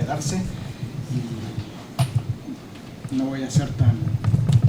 quedarse y no voy a ser tan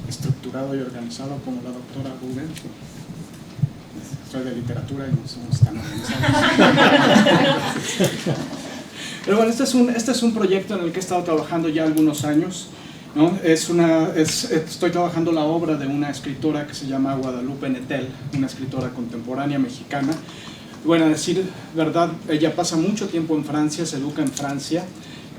estructurado y organizado como la doctora Google. Soy de literatura y no somos tan organizados. Pero bueno, este es un proyecto en el que he estado trabajando ya algunos años, ¿no? Estoy trabajando la obra de una escritora que se llama Guadalupe Nettel, una escritora contemporánea mexicana. Bueno, a decir verdad, ella pasa mucho tiempo en Francia, se educa en Francia,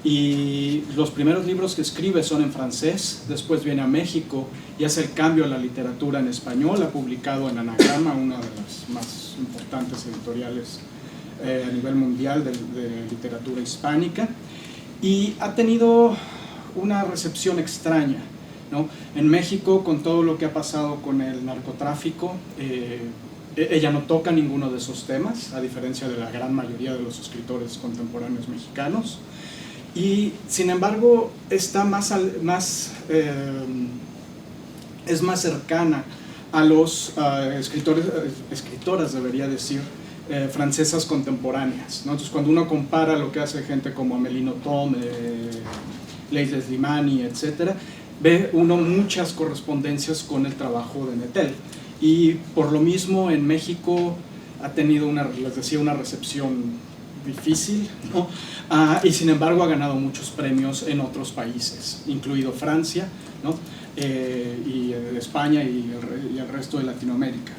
y los primeros libros que escribe son en francés. Después viene a México y hace el cambio a la literatura en español. Ha publicado en Anagrama, una de las más importantes editoriales a nivel mundial de literatura hispánica, y ha tenido una recepción extraña, ¿no? En México, con todo lo que ha pasado con el narcotráfico, ella no toca ninguno de esos temas, a diferencia de la gran mayoría de los escritores contemporáneos mexicanos, y sin embargo está es más cercana a los escritoras, debería decir, francesas contemporáneas, ¿no? Entonces, cuando uno compara lo que hace gente como Amélie Nothomb, Leigh Slimani, etc., ve uno muchas correspondencias con el trabajo de Nettel, y por lo mismo en México ha tenido les decía, una recepción difícil, ¿no? Y sin embargo ha ganado muchos premios en otros países, incluido Francia, ¿no? Y España y el resto de Latinoamérica.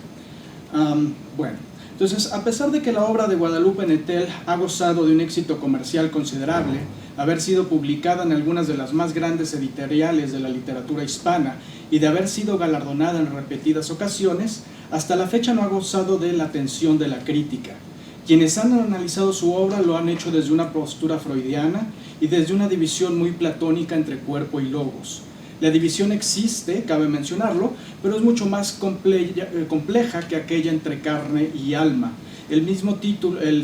Bueno, entonces, a pesar de que la obra de Guadalupe Nettel ha gozado de un éxito comercial considerable, haber sido publicada en algunas de las más grandes editoriales de la literatura hispana y de haber sido galardonada en repetidas ocasiones, hasta la fecha no ha gozado de la atención de la crítica. Quienes han analizado su obra lo han hecho desde una postura freudiana y desde una división muy platónica entre cuerpo y logos. La división existe, cabe mencionarlo, pero es mucho más compleja que aquella entre carne y alma. El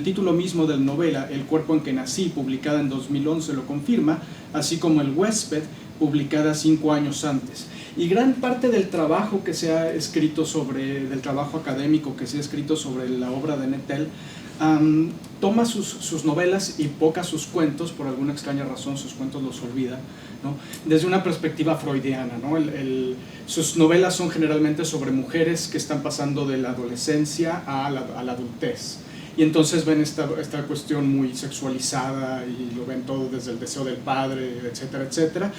título mismo de la novela, El cuerpo en que nací, publicada en 2011, lo confirma, así como El huésped, publicada 5 años antes. Y gran parte del trabajo que se ha escrito del trabajo académico que se ha escrito sobre la obra de Nettel, toma sus novelas y pocas sus cuentos. Por alguna extraña razón sus cuentos los olvida, ¿no? Desde una perspectiva freudiana, ¿no? Sus novelas son generalmente sobre mujeres que están pasando de la adolescencia a la adultez, y entonces ven esta cuestión muy sexualizada y lo ven todo desde el deseo del padre, etcétera, etcétera.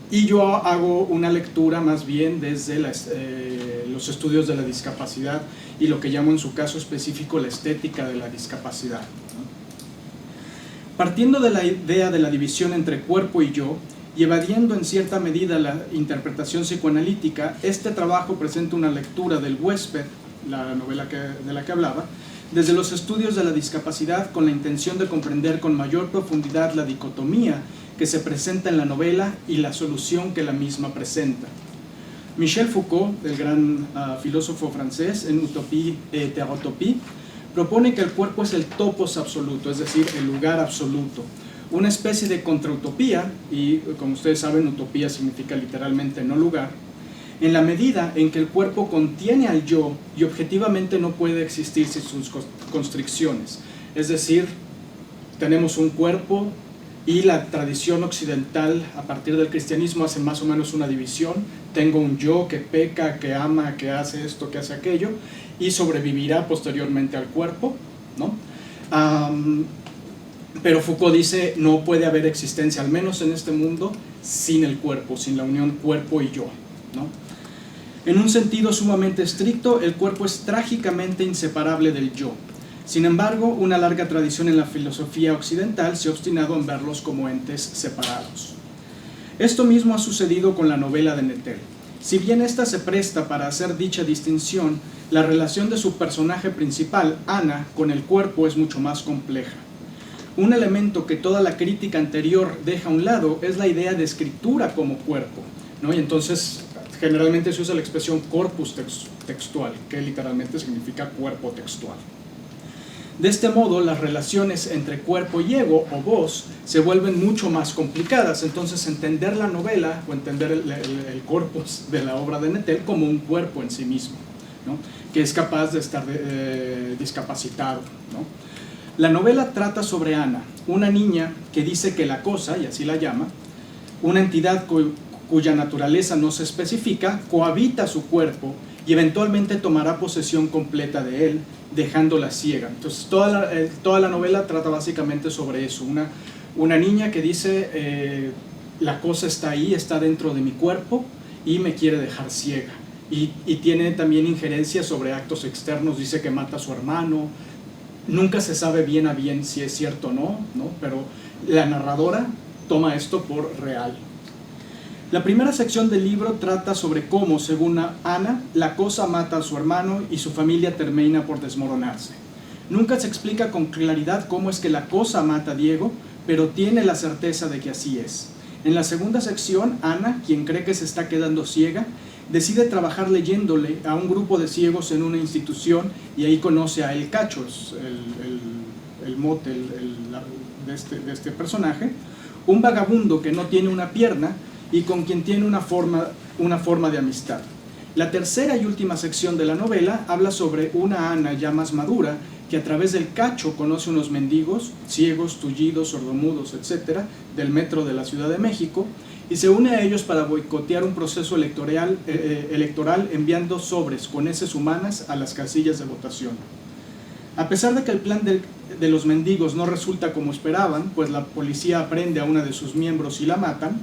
Y yo hago una lectura más bien desde los estudios de la discapacidad y lo que llamo en su caso específico la estética de la discapacidad, ¿no? Partiendo de la idea de la división entre cuerpo y yo, y evadiendo en cierta medida la interpretación psicoanalítica, este trabajo presenta una lectura del huésped, la novela de la que hablaba, desde los estudios de la discapacidad, con la intención de comprender con mayor profundidad la dicotomía que se presenta en la novela y la solución que la misma presenta. Michel Foucault, el gran filósofo francés, en Utopie et Hétérotopie, propone que el cuerpo es el topos absoluto, es decir, el lugar absoluto, una especie de contrautopía, y como ustedes saben, utopía significa literalmente no lugar, en la medida en que el cuerpo contiene al yo y objetivamente no puede existir sin sus constricciones. Es decir, tenemos un cuerpo, y la tradición occidental a partir del cristianismo hace más o menos una división. Tengo un yo que peca, que ama, que hace esto, que hace aquello, y sobrevivirá posteriormente al cuerpo, ¿no? Pero Foucault dice no puede haber existencia, al menos en este mundo, sin el cuerpo, sin la unión cuerpo y yo, ¿no? En un sentido sumamente estricto, el cuerpo es trágicamente inseparable del yo. Sin embargo, una larga tradición en la filosofía occidental se ha obstinado en verlos como entes separados. Esto mismo ha sucedido con la novela de Nettel. Si bien esta se presta para hacer dicha distinción, la relación de su personaje principal, Ana, con el cuerpo es mucho más compleja. Un elemento que toda la crítica anterior deja a un lado es la idea de escritura como cuerpo, ¿no? Y entonces generalmente se usa la expresión corpus textual, que literalmente significa cuerpo textual. De este modo, las relaciones entre cuerpo y ego, o voz, se vuelven mucho más complicadas. Entonces, entender la novela o entender el corpus de la obra de Nettel como un cuerpo en sí mismo, ¿no? Que es capaz de estar discapacitado, ¿no? La novela trata sobre Ana, una niña que dice que la cosa, y así la llama, una entidad cuya naturaleza no se especifica, cohabita su cuerpo y eventualmente tomará posesión completa de él, dejándola ciega. Entonces toda la novela trata básicamente sobre eso, una niña que dice la cosa está ahí, está dentro de mi cuerpo y me quiere dejar ciega. Y tiene también injerencia sobre actos externos, dice que mata a su hermano, nunca se sabe bien a bien si es cierto o no, pero la narradora toma esto por real. La primera sección del libro trata sobre cómo, según Ana, la cosa mata a su hermano y su familia termina por desmoronarse. Nunca se explica con claridad cómo es que la cosa mata a Diego, pero tiene la certeza de que así es. En la segunda sección, Ana, quien cree que se está quedando ciega, decide trabajar leyéndole a un grupo de ciegos en una institución y ahí conoce a El Cacho, el mote de este personaje, un vagabundo que no tiene una pierna y con quien tiene una forma de amistad. La tercera y última sección de la novela habla sobre una Ana ya más madura que a través del Cacho conoce unos mendigos, ciegos, tullidos, sordomudos, etc., del metro de la Ciudad de México, y se une a ellos para boicotear un proceso electoral enviando sobres con heces humanas a las casillas de votación. A pesar de que el plan de los mendigos no resulta como esperaban, pues la policía aprende a una de sus miembros y la matan,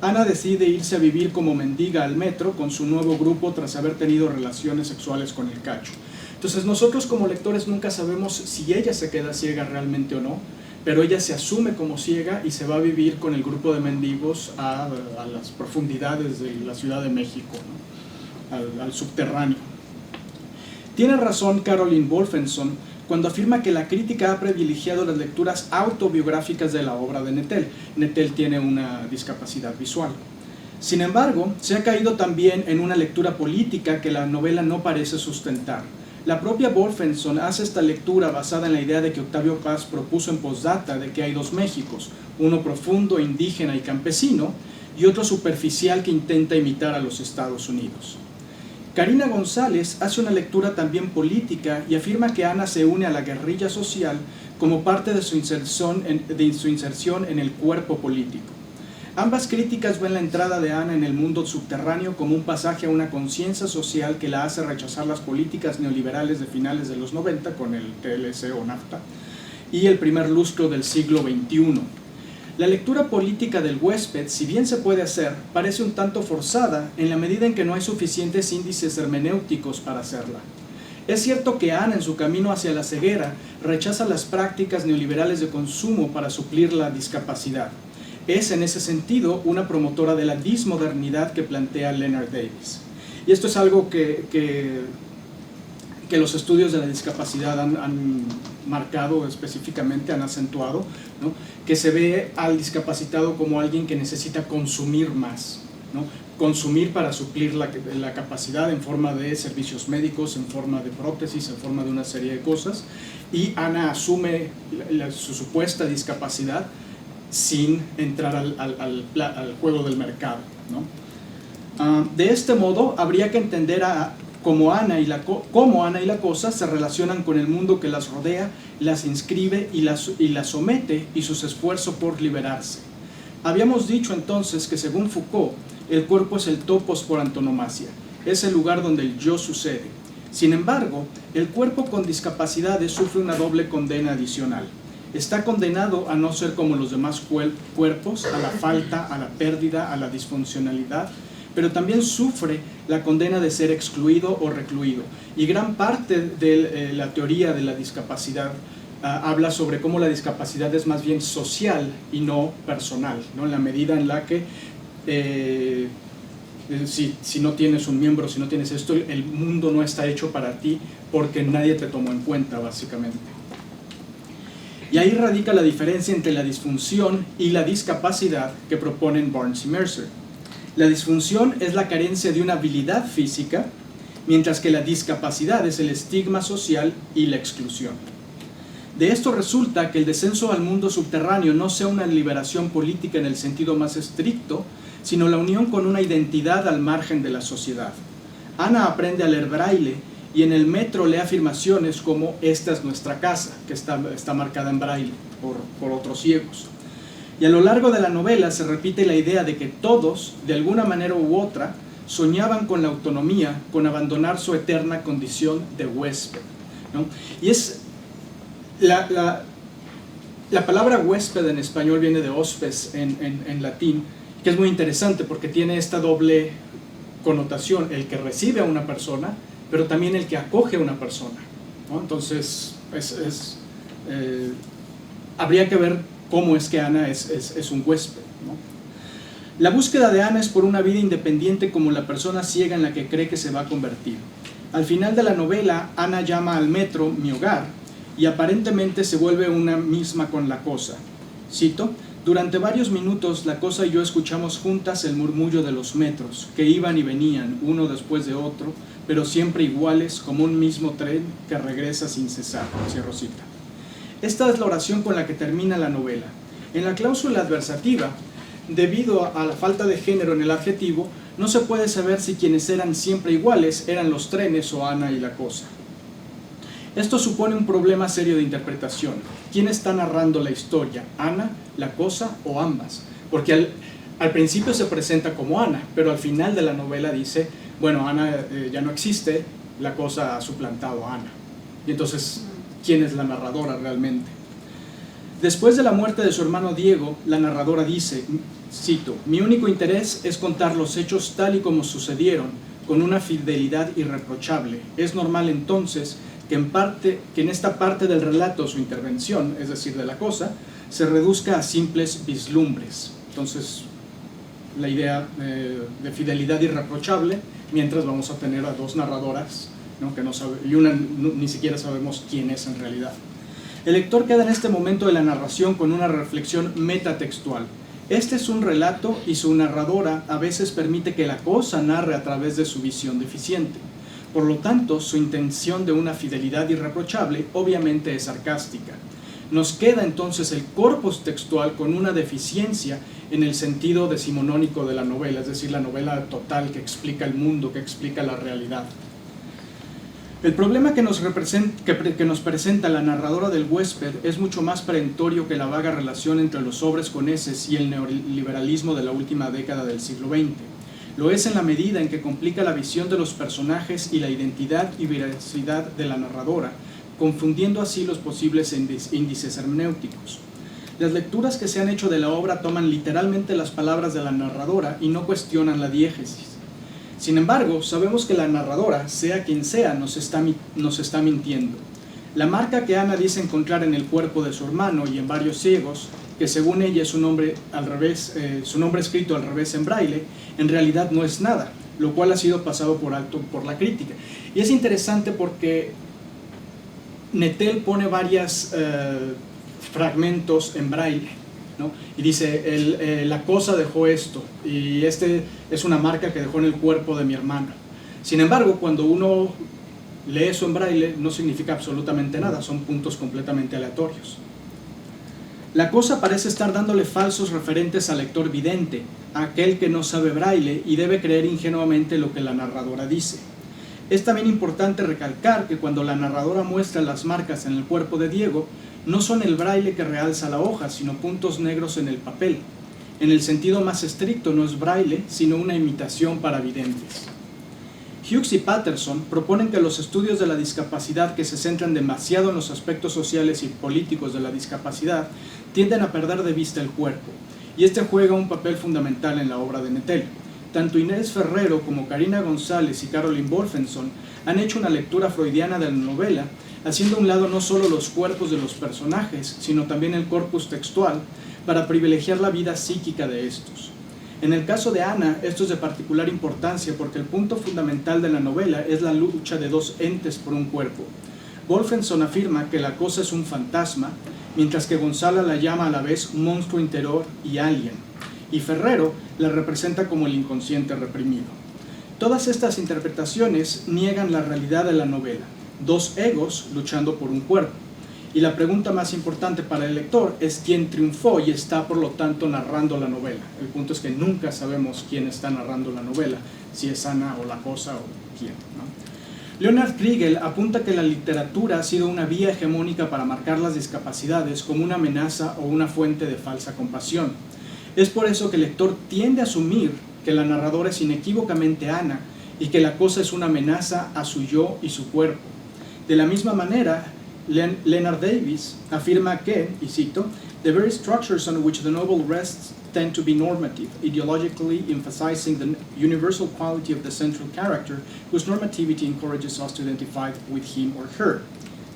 Ana decide irse a vivir como mendiga al metro con su nuevo grupo tras haber tenido relaciones sexuales con el Cacho. Entonces nosotros como lectores nunca sabemos si ella se queda ciega realmente o no, pero ella se asume como ciega y se va a vivir con el grupo de mendigos a las profundidades de la Ciudad de México, ¿no? al subterráneo. Tiene razón Caroline Wolfenson cuando afirma que la crítica ha privilegiado las lecturas autobiográficas de la obra de Nettel. Nettel tiene una discapacidad visual. Sin embargo, se ha caído también en una lectura política que la novela no parece sustentar. La propia Wolfenson hace esta lectura basada en la idea de que Octavio Paz propuso en Postdata de que hay dos Méxicos, uno profundo, indígena y campesino, y otro superficial que intenta imitar a los Estados Unidos. Karina González hace una lectura también política y afirma que Ana se une a la guerrilla social como parte de su inserción en el cuerpo político. Ambas críticas ven la entrada de Ana en el mundo subterráneo como un pasaje a una conciencia social que la hace rechazar las políticas neoliberales de finales de los 90 con el TLC o NAFTA y el primer lustro del siglo XXI. La lectura política del huésped, si bien se puede hacer, parece un tanto forzada en la medida en que no hay suficientes índices hermenéuticos para hacerla. Es cierto que Ana, en su camino hacia la ceguera, rechaza las prácticas neoliberales de consumo para suplir la discapacidad. Es, en ese sentido, una promotora de la dismodernidad que plantea Leonard Davis. Y esto es algo que los estudios de la discapacidad han marcado específicamente, han acentuado, ¿no? Que se ve al discapacitado como alguien que necesita consumir más, ¿no? Consumir para suplir la capacidad en forma de servicios médicos, en forma de prótesis, en forma de una serie de cosas, y Ana asume su supuesta discapacidad sin entrar al juego del mercado, ¿no? De este modo, habría que entender cómo Ana y la cosa se relacionan con el mundo que las rodea, las inscribe y las somete y sus esfuerzos por liberarse. Habíamos dicho entonces que según Foucault, el cuerpo es el topos por antonomasia, es el lugar donde el yo sucede. Sin embargo, el cuerpo con discapacidades sufre una doble condena adicional. Está condenado a no ser como los demás cuerpos, a la falta, a la pérdida, a la disfuncionalidad, pero también sufre la condena de ser excluido o recluido. Y gran parte de la teoría de la discapacidad habla sobre cómo la discapacidad es más bien social y no personal, ¿no? En la medida en la que si no tienes un miembro, si no tienes esto, el mundo no está hecho para ti porque nadie te tomó en cuenta, básicamente. Y ahí radica la diferencia entre la disfunción y la discapacidad que proponen Barnes y Mercer. La disfunción es la carencia de una habilidad física, mientras que la discapacidad es el estigma social y la exclusión. De esto resulta que el descenso al mundo subterráneo no sea una liberación política en el sentido más estricto, sino la unión con una identidad al margen de la sociedad. Ana aprende a leer braille y en el metro lee afirmaciones como "esta es nuestra casa", que está marcada en braille por otros ciegos. Y a lo largo de la novela se repite la idea de que todos, de alguna manera u otra, soñaban con la autonomía, con abandonar su eterna condición de huésped, ¿no? Y es la palabra huésped en español viene de hospes en latín, que es muy interesante porque tiene esta doble connotación: el que recibe a una persona, pero también el que acoge a una persona, ¿no? Entonces habría que ver cómo es que Ana es un huésped, ¿no? La búsqueda de Ana es por una vida independiente como la persona ciega en la que cree que se va a convertir. Al final de la novela, Ana llama al metro "mi hogar", y aparentemente se vuelve una misma con la cosa. Cito: "Durante varios minutos la cosa y yo escuchamos juntas el murmullo de los metros, que iban y venían, uno después de otro, pero siempre iguales, como un mismo tren que regresa sin cesar". Cierro cita. Esta es la oración con la que termina la novela. En la cláusula adversativa, debido a la falta de género en el adjetivo, no se puede saber si quienes eran siempre iguales eran los trenes o Ana y la cosa. Esto supone un problema serio de interpretación. ¿Quién está narrando la historia? ¿Ana, la cosa o ambas? Porque al principio se presenta como Ana, pero al final de la novela dice, bueno, Ana ya no existe, la cosa ha suplantado a Ana. Y entonces, ¿quién es la narradora realmente? Después de la muerte de su hermano Diego, la narradora dice, cito: "Mi único interés es contar los hechos tal y como sucedieron, con una fidelidad irreprochable. Es normal entonces que en esta parte del relato su intervención, es decir, de la cosa, se reduzca a simples vislumbres". Entonces, la idea de fidelidad irreprochable, mientras vamos a tener a dos narradoras, ¿no? Que no sabe, y una ni siquiera sabemos quién es en realidad. El lector queda en este momento de la narración con una reflexión metatextual. Este es un relato y su narradora a veces permite que la cosa narre a través de su visión deficiente. Por lo tanto, su intención de una fidelidad irreprochable obviamente es sarcástica. Nos queda entonces el corpus textual con una deficiencia en el sentido decimonónico de la novela, es decir, la novela total que explica el mundo, que explica la realidad. El problema que nos presenta la narradora del huésped es mucho más perentorio que la vaga relación entre los sobres con heces y el neoliberalismo de la última década del siglo XX. Lo es en la medida en que complica la visión de los personajes y la identidad y veracidad de la narradora, confundiendo así los posibles índices hermenéuticos. Las lecturas que se han hecho de la obra toman literalmente las palabras de la narradora y no cuestionan la diégesis. Sin embargo, sabemos que la narradora, sea quien sea, nos está mintiendo. La marca que Ana dice encontrar en el cuerpo de su hermano y en varios ciegos, que según ella es su nombre escrito al revés en braille, en realidad no es nada, lo cual ha sido pasado por alto por la crítica. Y es interesante porque Nettel pone varios fragmentos en braille, ¿no? Y dice, la cosa dejó esto, y este es una marca que dejó en el cuerpo de mi hermano. Sin embargo, cuando uno lee eso en braille, no significa absolutamente nada, son puntos completamente aleatorios. La cosa parece estar dándole falsos referentes al lector vidente, a aquel que no sabe braille y debe creer ingenuamente lo que la narradora dice. Es también importante recalcar que cuando la narradora muestra las marcas en el cuerpo de Diego, no son el braille que realza la hoja, sino puntos negros en el papel. En el sentido más estricto no es braille, sino una imitación para videntes. Hughes y Patterson proponen que los estudios de la discapacidad que se centran demasiado en los aspectos sociales y políticos de la discapacidad tienden a perder de vista el cuerpo, y este juega un papel fundamental en la obra de Nettel. Tanto Inés Ferrero como Karina González y Caroline Wolfenson han hecho una lectura freudiana de la novela, haciendo a un lado no solo los cuerpos de los personajes, sino también el corpus textual, para privilegiar la vida psíquica de estos. En el caso de Ana, esto es de particular importancia porque el punto fundamental de la novela es la lucha de dos entes por un cuerpo. Wolfenson afirma que la cosa es un fantasma, mientras que González la llama a la vez monstruo interior y alien, y Ferrero la representa como el inconsciente reprimido. Todas estas interpretaciones niegan la realidad de la novela, dos egos luchando por un cuerpo. Y la pregunta más importante para el lector es quién triunfó y está por lo tanto narrando la novela. El punto es que nunca sabemos quién está narrando la novela, si es Ana o la cosa o quién, ¿no? Leonard Kriegel apunta que la literatura ha sido una vía hegemónica para marcar las discapacidades como una amenaza o una fuente de falsa compasión. Es por eso que el lector tiende a asumir que la narradora es inequívocamente Ana y que la cosa es una amenaza a su yo y su cuerpo. De la misma manera, Leonard Davies afirma que, y cito, "The very structures on which the novel rests tend to be normative, ideologically emphasizing the universal quality of the central character, whose normativity encourages us to identify with him or her."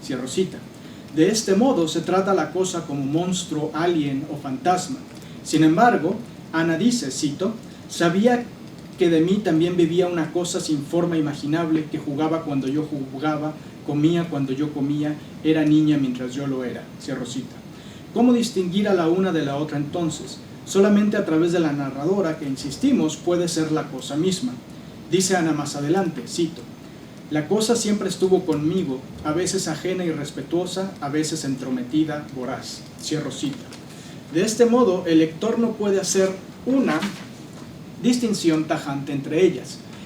Cierro cita. De este modo se trata la cosa como monstruo, alien o fantasma. Sin embargo, Ana dice, cito, "Sabía que de mí también vivía una cosa sin forma imaginable que jugaba cuando yo jugaba, comía cuando yo comía, era niña mientras yo lo era." Cierro cita. ¿Cómo distinguir a la una de la otra entonces? Solamente a través de la narradora, que insistimos puede ser la cosa misma. Dice Ana más adelante, cito, "La cosa siempre estuvo conmigo, a veces ajena y respetuosa, a veces entrometida, voraz." Cierro cita. De este modo, el lector no puede hacer una distinción tajante entre ellas.